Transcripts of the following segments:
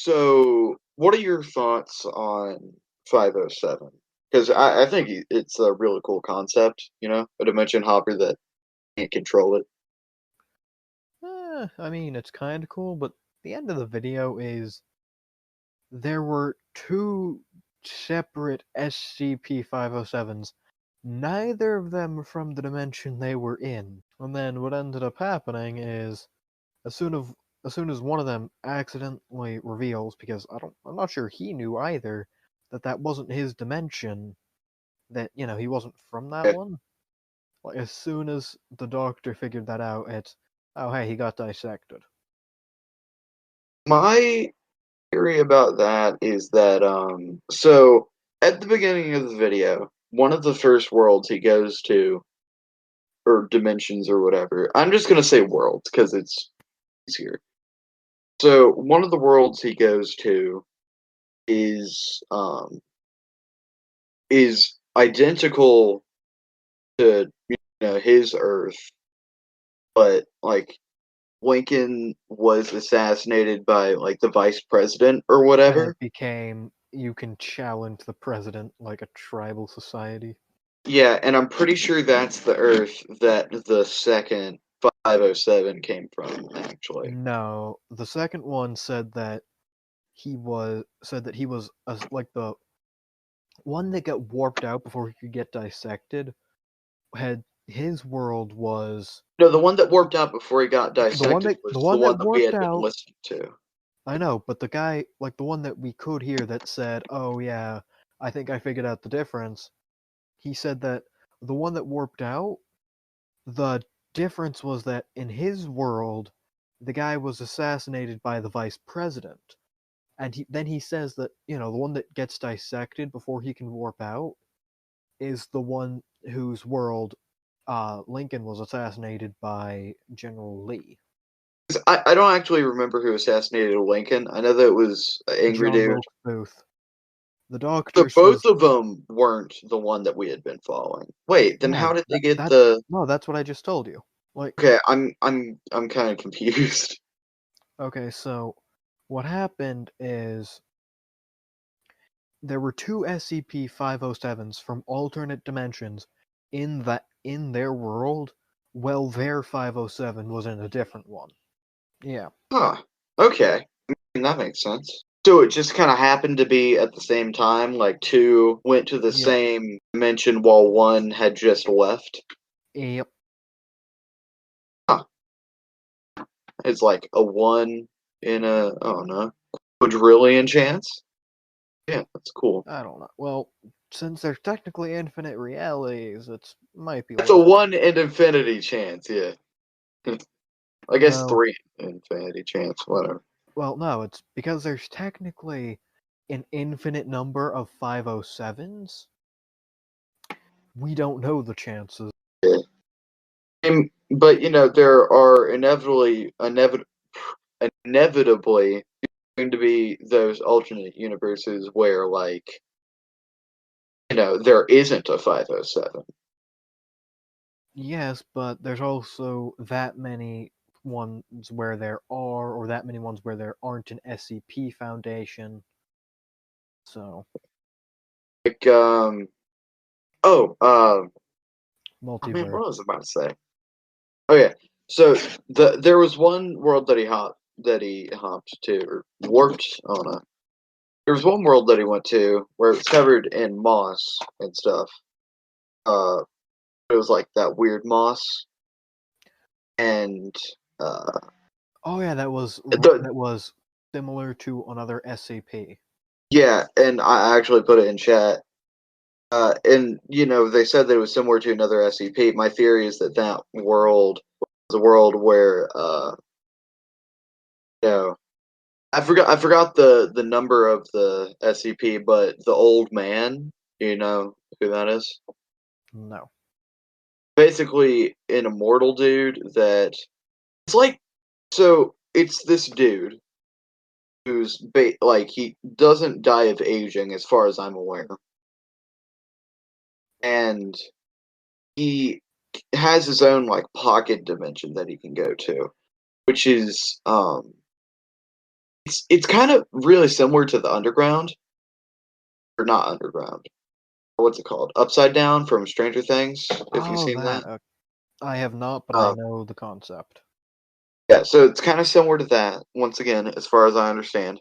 So, what are your thoughts on 507? Because I think it's a really cool concept, a dimension hopper that can't control it. I mean, it's kind of cool, but the end of the video is there were two separate SCP-507s, neither of them from the dimension they were in. And then what ended up happening is as soon as as soon as one of them accidentally reveals, because I'm not sure he knew either, that wasn't his dimension, that he wasn't from that Yeah. one. Like as soon as the doctor figured that out, it's oh hey, he got dissected. My theory about that is that, so at the beginning of the video, one of the first worlds he goes to, or dimensions or whatever, I'm just going to say worlds because it's easier. So, one of the worlds he goes to is, is identical to his Earth, but like Lincoln was assassinated by like the vice president or And whatever. it became you can challenge the president like a tribal society. Yeah, and I'm pretty sure that's the Earth that the second 507 came from, actually. No, the second one said that he was like the one that got warped out before he could get dissected. Had his world was No, the one that warped out before he got the one dissected that was the the one one that that we warped had been out. listening to. I know, but the guy, like the one that we could hear that said, "Oh yeah, I think I figured out the difference." He said that the one that warped out, the difference was that in his world, the guy was assassinated by the vice president. And then he says that, the one that gets dissected before he can warp out is the one whose world Lincoln was assassinated by General Lee. 'Cause I don't actually remember who assassinated Lincoln. I know that it was Angry John Dude. Wilkes Booth. The So doctor says, both of them weren't the one that we had been following. Wait, then yeah, how did they get that the? no, that's what I just told you. Like, Okay, I'm kind of confused. okay, so what happened is there were two SCP-507s from alternate dimensions in their world, while their 507 was in a different one. Yeah. Huh. Okay. I mean, that makes sense. So it just kind of happened to be at the same time, like two went to the Yep. same dimension while one had just left. Yep. Huh. It's like a one in a, I don't know, quadrillion chance. Yeah, that's cool. I don't know. Well, since there's technically infinite realities, it might be That's a less. one in infinity chance, yeah. I guess No. three infinity chance, whatever. Well, no, it's because there's technically an infinite number of 507s. We don't know the chances. Yeah. But there are inevitably going to be those alternate universes where, like, there isn't a 507. Yes, but there's also that many ones where there are, or that many ones where there aren't an SCP Foundation. So, Like, oh, I mean, multiverse. what was I about to say? Oh yeah, so there was one world that he hopped to or warped. I don't know. There was one world that he went to where it was covered in moss and stuff. Uh, it was like that weird moss, and uh, Oh yeah, the that was similar to another SCP. yeah, and I actually put it in chat. And they said that it was similar to another SCP. My theory is that that world was a world where you know, I forgot the number of the SCP, but the old man, you know who that is? No. Basically, an immortal dude that it's like so it's this dude who's like he doesn't die of aging as far as I'm aware, and he has his own like pocket dimension that he can go to, which is It's kind of really similar to the Underground, or not Underground. What's it called? Upside Down from Stranger Things. If you've Oh, seen that. that. I have not, but I Uh, know the concept. yeah, so it's kind of similar to that. Once again, as far as I understand.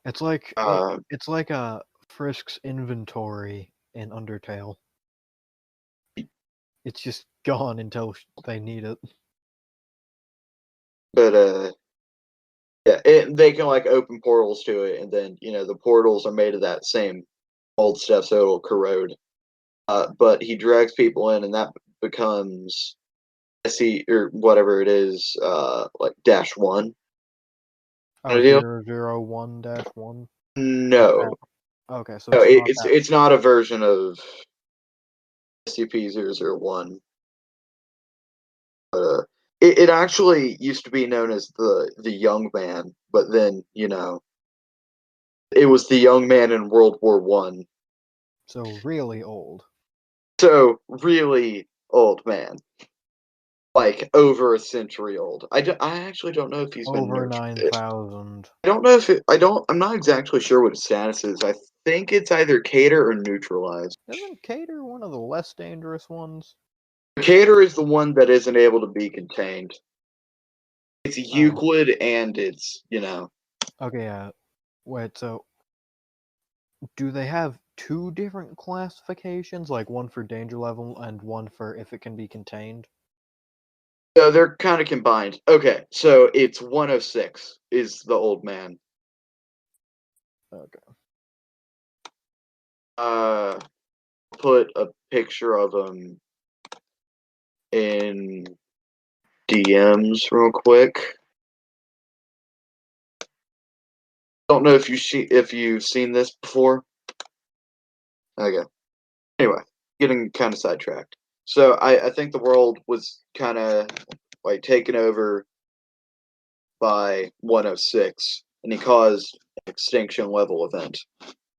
It's like Uh, it's like a Frisk's inventory in Undertale. It's just gone until they need it. but yeah, they can like open portals to it, and then the portals are made of that same old stuff, so it'll corrode. But he drags people in, and that becomes SC or whatever it is, like -1 Oh, kind of deal. 001-1. Like No, that. Okay, so no, it's not that. it's not a version of SCP-001. It actually used to be known as the Young Man, but then it was the Young Man in World War One. So really old. So really old man, like over a century old. I actually don't know if he's been Over nurtured. 9,000. I don't know if I'm not exactly sure what his status is. I think it's either cater or neutralized. Isn't Cater one of the less dangerous ones? Cater is the one that isn't able to be contained. It's Oh, Euclid and it's okay, wait, so do they have two different classifications? Like one for danger level and one for if it can be contained? so they're kind of combined. Okay, so it's 106 is the old man. Okay. Uh, put a picture of him in DMs real quick. Don't know if you've seen this before. Okay. Anyway, getting kind of sidetracked. So I think the world was kind of like taken over by 106, and he caused an extinction level event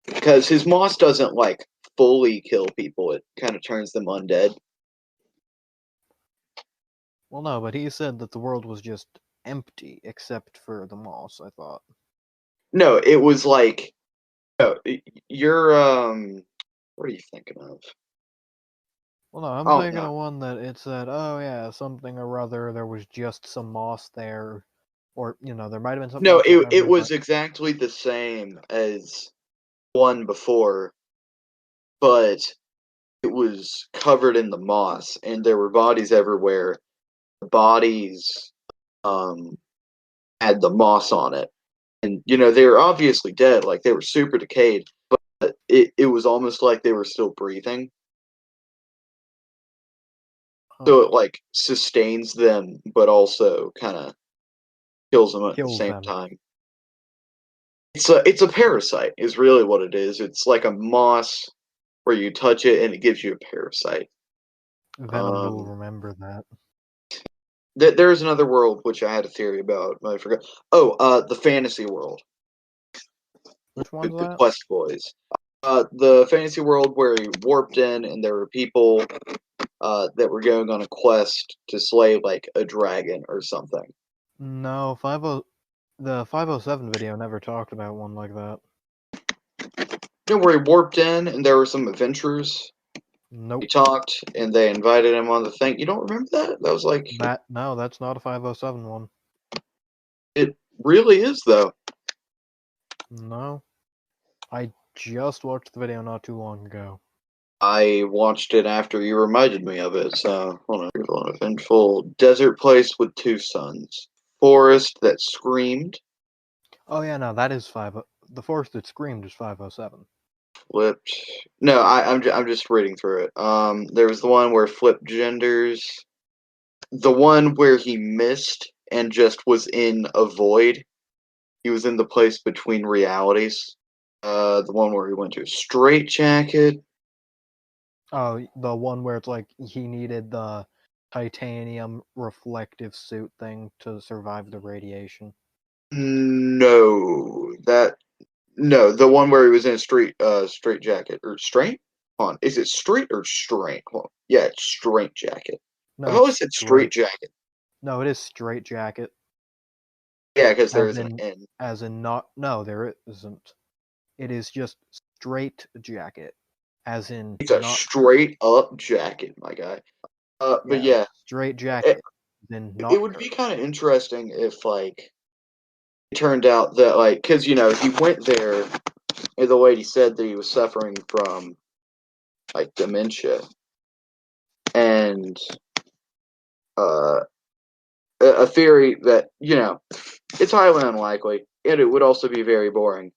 because his moss doesn't like fully kill people; it kind of turns them undead. Well, no, but he said that the world was just empty except for the moss, I thought. No, it was like no, you're what are you thinking of? Well, no, I'm Oh thinking no, of one that it said, oh yeah, something or other, there was just some moss there. Or, there might have been something no, else, I don't it remember, but was exactly the same as one before, but it was covered in the moss, and there were bodies everywhere. The bodies um, had the moss on it, and they were obviously dead, like they were super decayed. But it was almost like they were still breathing, so it okay. like sustains them, but also kind of kills them at the Kills same them. time. It's a parasite, is really what it is. It's like a moss where you touch it and it gives you a parasite. Venom will Um, remember that. there's another world which I had a theory about, but I forgot. Oh, the fantasy world, Which one's the that? Quest Boys. The fantasy world where he warped in, and there were people that were going on a quest to slay like a dragon or something. No, the 507 video never talked about one like that. Where he warped in, and there were some adventurers. He Nope. talked, and they invited him on the thing. You don't remember that? That was like No, that's not a 507 one. it really is though. No. I just watched the video not too long ago. I watched it after you reminded me of it. So hold on, here's one eventful desert place with two suns, forest that screamed, Oh yeah, no, that is the force that screamed is 507. flipped. No, I'm just reading through it. There was the one where flipped genders, the one where he missed and just was in a void. He was in the place between realities. The one where he went to a straight jacket. Oh, the one where it's like he needed the titanium reflective suit thing to survive the radiation. No, no, the one where he was in a straight jacket or straight. Hold on, is it straight or strain? Hold on. Yeah, it's straight jacket. I've No, it's always said straight straight. jacket. No, it is straight jacket. Yeah, because there As is an in, N. as in not, no, there isn't. It is just straight jacket. As in, It's a not, straight up jacket, my guy. But yeah, yeah, straight it, jacket. As in, it not would be curved. kind of interesting if, like, it turned out that, like, because, he went there, and the lady said that he was suffering from, like, dementia. And, uh, a theory that, it's highly unlikely, and it would also be very boring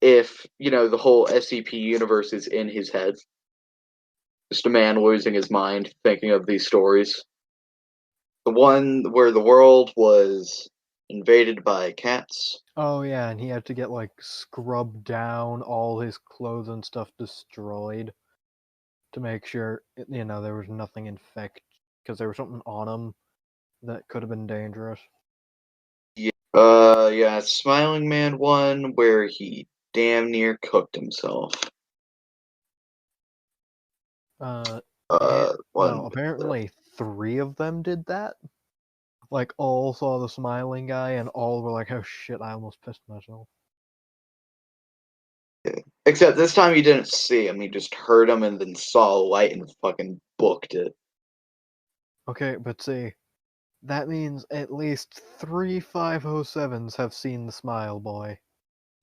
if, the whole SCP universe is in his head. Just a man losing his mind thinking of these stories. The one where the world was invaded by cats. Oh yeah, and he had to get like scrubbed down, all his clothes and stuff destroyed to make sure there was nothing infect because there was something on him that could have been dangerous. Yeah, yeah, Smiling Man one where he damn near cooked himself. No, One. apparently three of them did that. Like all saw the smiling guy, and all were like, "Oh shit, I almost pissed myself." Except this time he didn't see him, he just heard him and then saw a light and fucking booked it. Okay, but see, that means at least three 507s have seen the Smile Boy.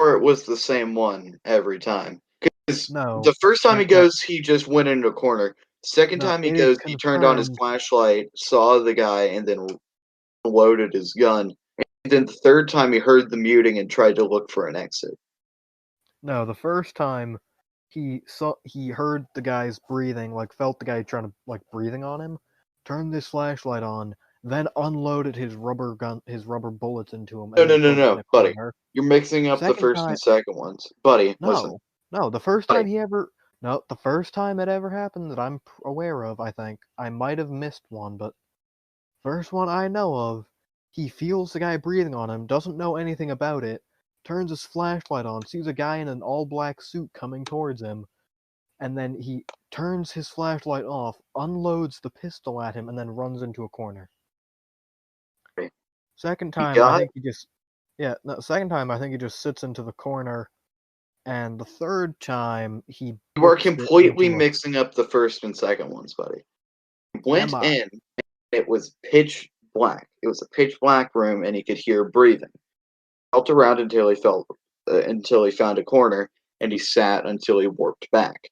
Or it was the same one every time. Because No, the first time he no, goes, he just went into a corner. Second no. time he It is goes, he turned on his confirmed. flashlight, saw the guy, and then loaded his gun. And then the third time he heard the muting and tried to look for an exit. No, the first time he heard the guy's breathing, like felt the guy trying to like breathing on him, turned his flashlight on, then unloaded his rubber bullets into him, No, and no, then no, put him in no, a buddy. corner. You're mixing up the Second first time, and second ones. Buddy, listen. no, no, the first Buddy. time he ever, no, the first time it ever happened that I'm aware of, I think I might have missed one, but first one I know of, he feels the guy breathing on him, doesn't know anything about it, turns his flashlight on, sees a guy in an all-black suit coming towards him, and then he turns his flashlight off, unloads the pistol at him, and then runs into a corner. Second He time, I got think he just, yeah, no, second time, I think he just sits into the corner, and the third time, he You are books it completely into a, mixing up the first and second ones, buddy. He am went I? in, it was pitch black. It was a pitch black room, and he could hear breathing. Felt around until he found a corner, and he sat until he warped back.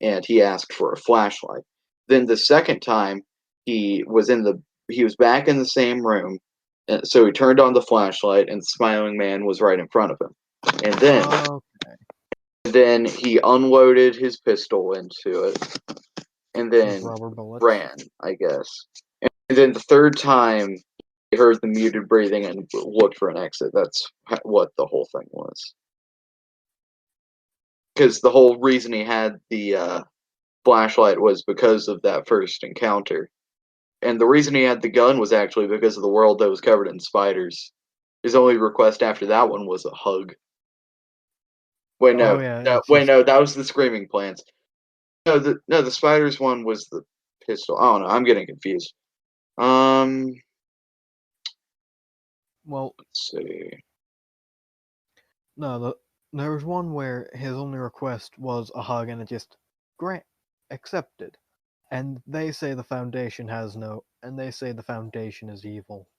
And he asked for a flashlight. Then the second time, he was back in the same room, and so he turned on the flashlight, and the smiling man was right in front of him. And Okay, then he unloaded his pistol into it, and with then rubber bullets. ran, I guess. And then the third time, he heard the muted breathing and looked for an exit. That's what the whole thing was. Because the whole reason he had the flashlight was because of that first encounter. And the reason he had the gun was actually because of the world that was covered in spiders. His only request after that one was a hug. Wait, Oh no, yeah, no, it's wait, just no, that was the screaming plants. No, the spiders one was the pistol. I don't know. I'm getting confused. Let's well, see. no, there was one where his only request was a hug, and it just grant accepted. And they say the Foundation has no, and they say the Foundation is evil.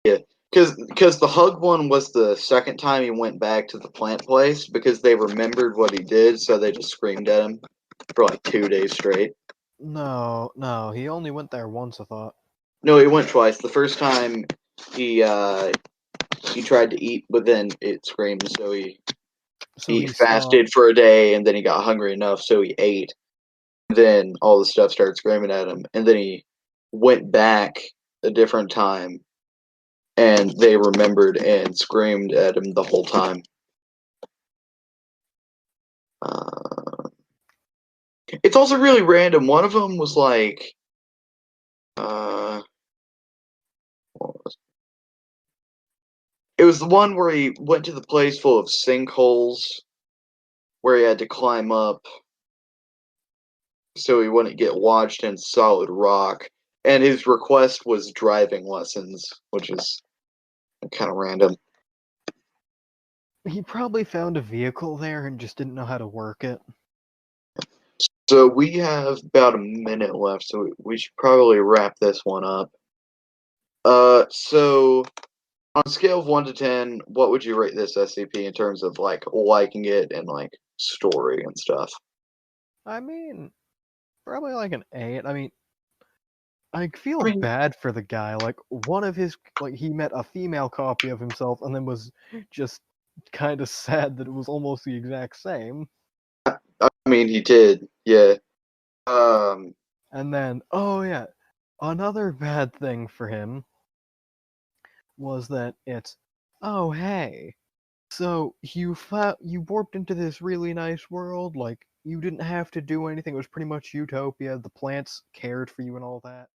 Yeah, because the hug one was the second time he went back to the plant place because they remembered what he did, so they just screamed at him for like 2 days straight. No, no, he only went there once, I thought. No, he went twice. The first time he he tried to eat, but then it screamed, so So he he saw, fasted for a day, and then he got hungry enough, so he ate. Then all the stuff started screaming at him, and then he went back a different time, and they remembered and screamed at him the whole time. Uh, it's also really random. One of them was like, what was it was the one where he went to the place full of sinkholes where he had to climb up so he wouldn't get lodged in solid rock. And his request was driving lessons, which is kind of random. He probably found a vehicle there and just didn't know how to work it. So we have about a minute left, so we should probably wrap this one up. So on a scale of 1 to 10, what would you rate this SCP in terms of like liking it and like story and stuff? I mean, probably like an 8. I mean, I feel I mean, bad for the guy. Like, one of his, like, he met a female copy of himself and then was just kind of sad that it was almost the exact same. he did, yeah. Um, And then, oh yeah, another bad thing for him was that it's, oh hey, so you warped into this really nice world, like, you didn't have to do anything, it was pretty much utopia, the plants cared for you and all that.